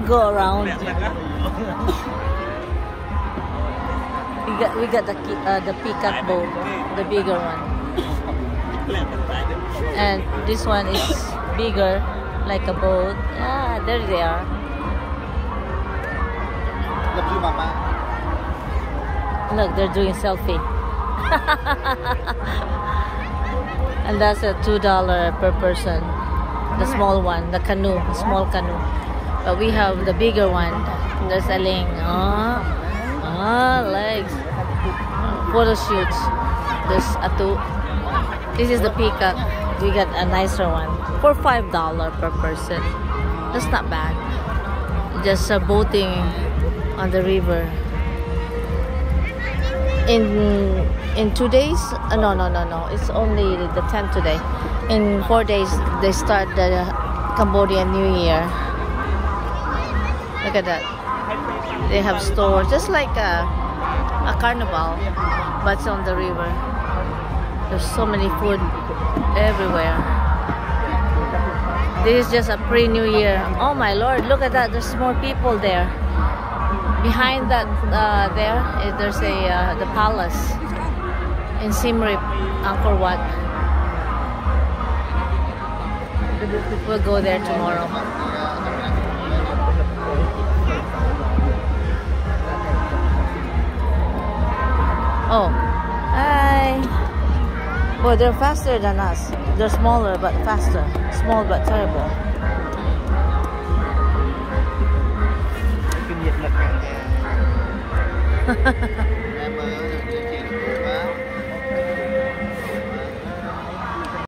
go around. We got the Peacock Boat, the bigger one, and this one is bigger, like a boat. Ah, there they are. Look, they're doing selfie. And that's a $2 per person. The small one, the canoe, the small canoe. But we have the bigger one. They're selling legs, photo shoots. There's a two. This is the Peacock. We got a nicer one for $5 per person. That's not bad. Just boating on the river. In 2 days? No. It's only the 10th today. In 4 days, they start the Cambodian New Year. Look at that. They have stores just like a carnival, but it's on the river. There's so many food everywhere. This is just a pre-New Year. Oh my Lord! Look at that. There's more people there. Behind that, there's the palace in Siem Reap, Angkor Wat. We'll go there tomorrow. Oh, hi. Well, they're faster than us. They're smaller but faster. Small but terrible.